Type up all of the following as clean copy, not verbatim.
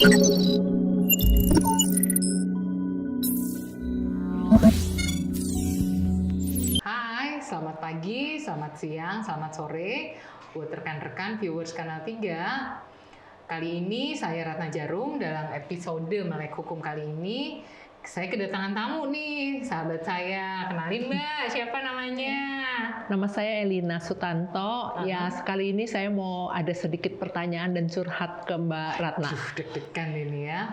Hai, selamat pagi, selamat siang, selamat sore buat rekan-rekan viewers Kanal 3. Kali ini saya Ratna Jarum dalam episode Melek Hukum kali ini. Saya kedatangan tamu nih, sahabat saya. Kenalin Mbak, siapa namanya? Nama saya Elina Sutanto. Ya, sekali ini saya mau ada sedikit pertanyaan dan curhat ke Mbak Ratna. Deg-degan ini ya.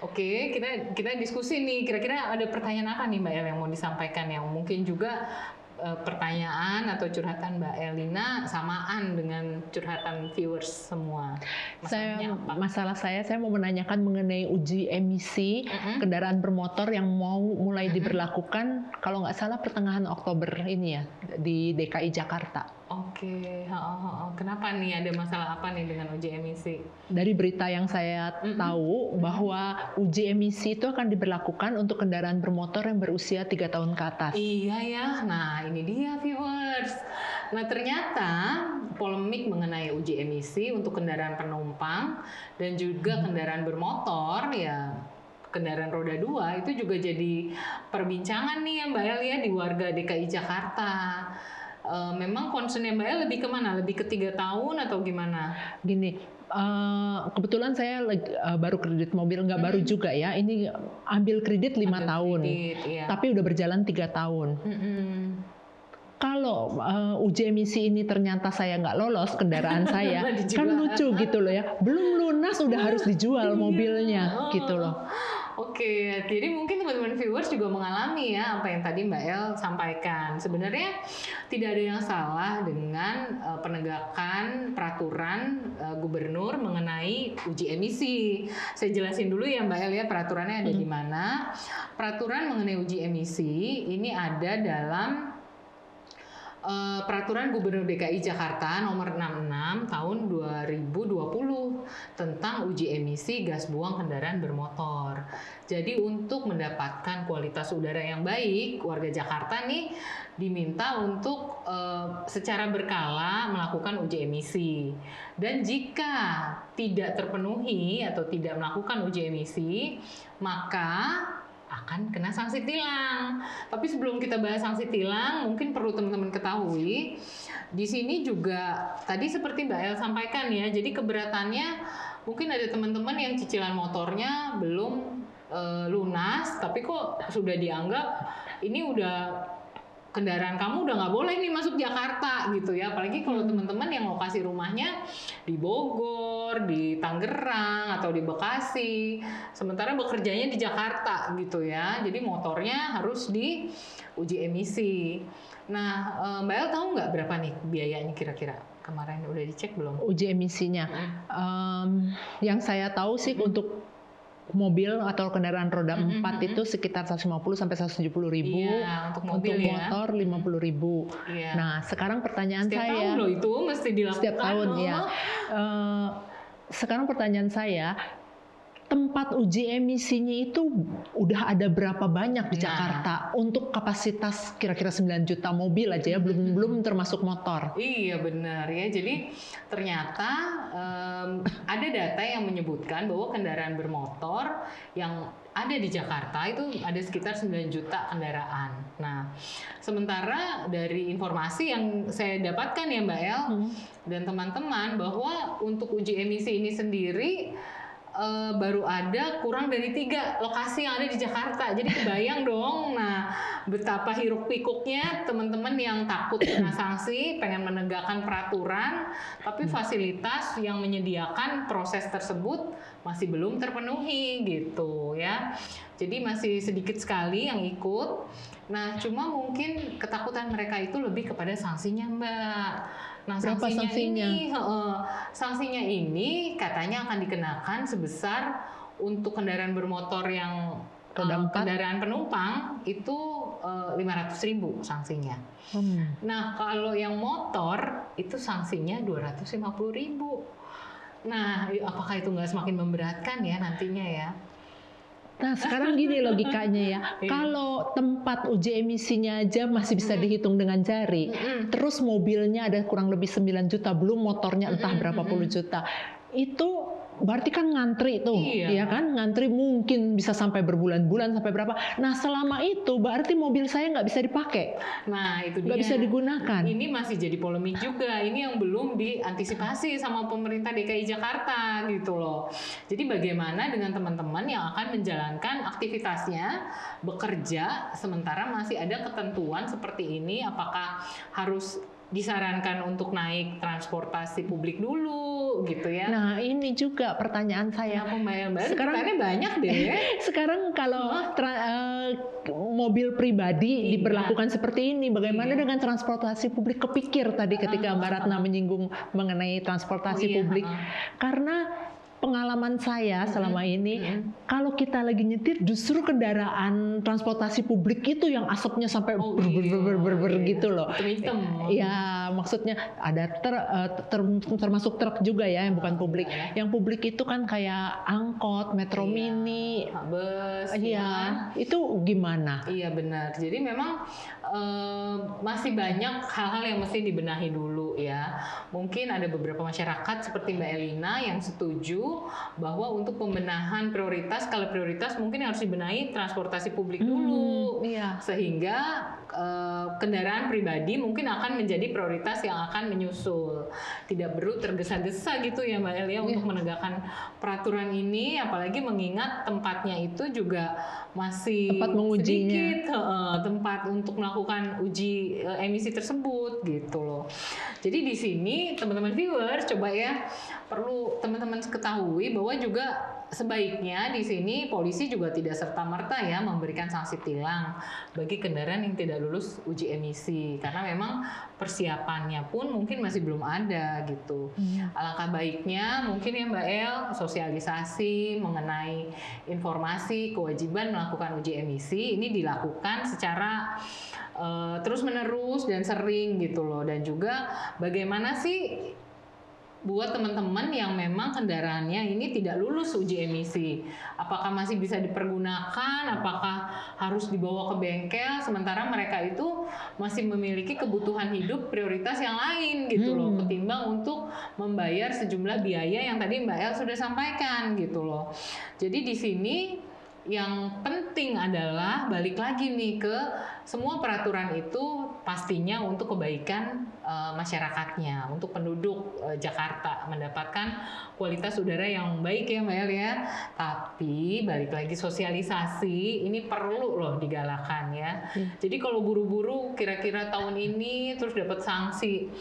Oke, kita diskusi nih. Kira-kira ada pertanyaan apa nih Mbak El yang mau disampaikan, yang mungkin juga pertanyaan atau curhatan Mbak Elina samaan dengan curhatan viewers semua. Masalah saya mau menanyakan mengenai uji emisi kendaraan bermotor yang mau mulai diberlakukan kalau nggak salah pertengahan Oktober ini ya di DKI Jakarta. Oke, kenapa nih, ada masalah apa nih dengan uji emisi? Dari berita yang saya tahu bahwa uji emisi itu akan diberlakukan untuk kendaraan bermotor yang berusia 3 tahun ke atas. Iya ya, nah ini dia viewers. Nah ternyata polemik mengenai uji emisi untuk kendaraan penumpang dan juga kendaraan bermotor ya, kendaraan roda 2 itu juga jadi perbincangan nih ya Mbak El ya di warga DKI Jakarta. Memang concernnya Mbak El lebih kemana? Lebih ke 3 tahun atau gimana? Gini, kebetulan saya baru kredit mobil, nggak baru juga ya. Ini ambil kredit 5 tahun, iya. tapi udah berjalan 3 tahun. Kalau uji emisi ini ternyata saya nggak lolos kendaraan saya, kan lucu gitu loh ya. Belum lunas udah harus dijual mobilnya gitu loh. Oke, jadi mungkin teman-teman viewers juga mengalami ya apa yang tadi Mbak El sampaikan. Sebenarnya tidak ada yang salah dengan penegakan peraturan gubernur mengenai uji emisi. Saya jelasin dulu ya Mbak El ya, peraturannya ada di mana. Peraturan mengenai uji emisi ini ada dalam Peraturan Gubernur DKI Jakarta nomor 66 tahun 2020 tentang uji emisi gas buang kendaraan bermotor. Jadi untuk mendapatkan kualitas udara yang baik, warga Jakarta nih diminta untuk secara berkala melakukan uji emisi. Dan jika tidak terpenuhi atau tidak melakukan uji emisi, maka akan kena sanksi tilang. Tapi sebelum kita bahas sanksi tilang, mungkin perlu teman-teman ketahui, di sini juga tadi seperti Mbak El sampaikan ya, jadi keberatannya mungkin ada teman-teman yang cicilan motornya belum lunas, tapi kok sudah dianggap ini udah kendaraan kamu udah nggak boleh nih masuk Jakarta gitu ya. Apalagi kalau teman-teman yang lokasi rumahnya di Bogor, di Tangerang atau di Bekasi, sementara bekerjanya di Jakarta gitu ya. Jadi motornya harus diuji emisi. Nah, Mbak El tahu nggak berapa nih biayanya kira-kira? Kemarin udah dicek belum? Uji emisinya, yang saya tahu sih untuk mobil atau kendaraan roda 4 itu sekitar 150 sampai 170 ribu, untuk mobil untuk motor 50 ribu. Nah, sekarang pertanyaan setiap saya, tahun loh itu mesti dilakukan. Setiap tahun ya. Sekarang pertanyaan saya, tempat uji emisinya itu udah ada berapa banyak di Jakarta untuk kapasitas kira-kira 9 juta mobil aja ya, belum termasuk motor. Iya benar ya, jadi ternyata ada data yang menyebutkan bahwa kendaraan bermotor yang ada di Jakarta itu ada sekitar 9 juta kendaraan. Nah, sementara dari informasi yang saya dapatkan ya Mbak El dan teman-teman, bahwa untuk uji emisi ini sendiri baru ada kurang dari 3 lokasi yang ada di Jakarta. Jadi kebayang dong, nah betapa hiruk pikuknya teman-teman yang takut kena sanksi, pengen menegakkan peraturan, tapi fasilitas yang menyediakan proses tersebut masih belum terpenuhi gitu ya. Jadi masih sedikit sekali yang ikut. Nah, cuma mungkin ketakutan mereka itu lebih kepada sanksinya Mbak. Nah, sanksinya ini katanya akan dikenakan sebesar untuk kendaraan bermotor yang kendaraan penumpang itu 500.000 sanksinya. Nah, kalau yang motor itu sanksinya 250.000. Nah, apakah itu nggak semakin memberatkan ya nantinya ya? Nah, sekarang gini logikanya ya. Kalau tempat uji emisinya aja masih bisa dihitung dengan jari, terus mobilnya ada kurang lebih 9 juta, belum motornya entah berapa puluh juta. Itu berarti kan ngantri tuh, Iya. ya kan? Ngantri mungkin bisa sampai berbulan-bulan, sampai berapa. Nah, selama itu berarti mobil saya nggak bisa dipakai, Nah, itu nggak dia. bisa digunakan. Ini masih jadi polemik juga. Ini yang belum diantisipasi sama pemerintah DKI Jakarta gitu loh. Jadi bagaimana dengan teman-teman yang akan menjalankan aktivitasnya, bekerja, sementara masih ada ketentuan seperti ini, apakah harus disarankan untuk naik transportasi publik dulu gitu ya. Nah, ini juga pertanyaan saya. Kenapa Mbak Elba? Sekarang- Pertanyaannya banyak deh. Sekarang kalau mobil pribadi Iya. diberlakukan seperti ini, bagaimana Iya. dengan transportasi publik? Kepikir tadi ketika Mbak Ratna menyinggung mengenai transportasi Oh, iya, publik. Karena pengalaman saya selama ini, kalau kita lagi nyetir, justru kendaraan transportasi publik itu yang asapnya sampai Oh, ber gitu loh. Hitam-hitam. Ya, maksudnya ada termasuk truk juga ya yang bukan publik. Yang publik itu kan kayak angkot, metro Iya. mini, Bus. iya, itu gimana? Iya benar. Jadi memang masih banyak hal-hal yang mesti dibenahi dulu ya. Mungkin ada beberapa masyarakat seperti Mbak Elina yang setuju bahwa untuk pembenahan prioritas, kalau prioritas mungkin harus dibenahi transportasi publik dulu. Iya. Sehingga kendaraan pribadi mungkin akan menjadi prioritas yang akan menyusul. Tidak perlu tergesa-gesa gitu ya Mbak Elia untuk menegakkan peraturan ini, apalagi mengingat tempatnya itu juga masih Tempat mengujinya. sedikit tempat untuk melakukan uji emisi tersebut gitu loh. Jadi di sini teman-teman viewers coba ya perlu teman-teman ketahui bahwa juga sebaiknya di sini polisi juga tidak serta-merta ya memberikan sanksi tilang bagi kendaraan yang tidak lulus uji emisi karena memang persiapannya pun mungkin masih belum ada gitu. Alangkah baiknya mungkin ya Mbak El sosialisasi mengenai informasi kewajiban melakukan uji emisi ini dilakukan secara terus-menerus dan sering gitu loh, dan juga bagaimana sih buat teman-teman yang memang kendaraannya ini tidak lulus uji emisi, apakah masih bisa dipergunakan, apakah harus dibawa ke bengkel, sementara mereka itu masih memiliki kebutuhan hidup prioritas yang lain gitu loh, ketimbang untuk membayar sejumlah biaya yang tadi Mbak El sudah sampaikan gitu loh. Jadi di sini yang penting adalah balik lagi nih ke semua peraturan itu pastinya untuk kebaikan masyarakatnya, untuk penduduk Jakarta mendapatkan kualitas udara yang baik ya Mbak El ya. Tapi balik lagi sosialisasi ini perlu loh digalakan ya. Jadi kalau buru-buru kira-kira tahun ini terus dapat sanksi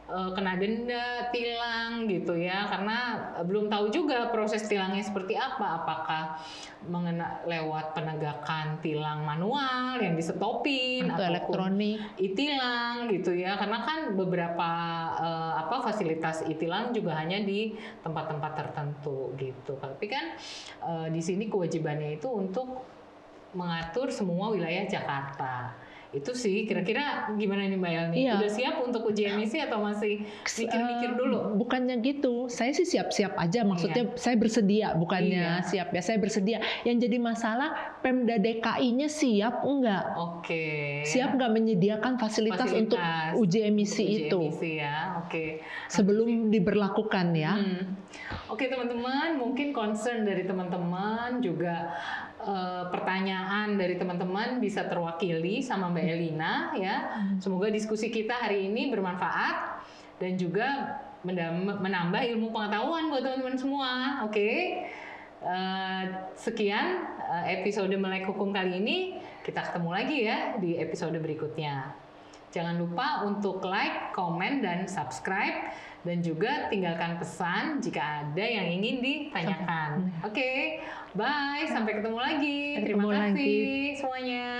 kena denda, tilang gitu ya, karena belum tahu juga proses tilangnya seperti apa, apakah lewat penegakan tilang manual yang disetopin Atau elektronik e-tilang gitu ya, karena kan beberapa fasilitas e-tilang juga hanya di tempat-tempat tertentu gitu. Tapi kan di sini kewajibannya itu untuk mengatur semua wilayah Jakarta. Itu sih kira-kira gimana nih Mbak El nih? Iya. Udah siap untuk uji emisi atau masih mikir-mikir dulu? Bukannya gitu, saya sih siap-siap aja. Maksudnya saya bersedia, bukannya siap ya. Saya bersedia. Yang jadi masalah Pemda DKI-nya siap enggak? Oke. Siap nggak menyediakan fasilitas untuk uji emisi itu? Uji emisi ya, oke. Sebelum diberlakukan ya. Oke teman-teman, mungkin concern dari teman-teman juga pertanyaan dari teman-teman bisa terwakili sama Mbak Elina ya. Semoga diskusi kita hari ini bermanfaat dan juga menambah ilmu pengetahuan buat teman-teman semua. Oke. Sekian episode Melek Hukum kali ini. Kita ketemu lagi ya di episode berikutnya. Jangan lupa untuk like, komen, dan subscribe. Dan juga tinggalkan pesan jika ada yang ingin ditanyakan. Oke, bye. Sampai ketemu lagi. Terima kasih semuanya.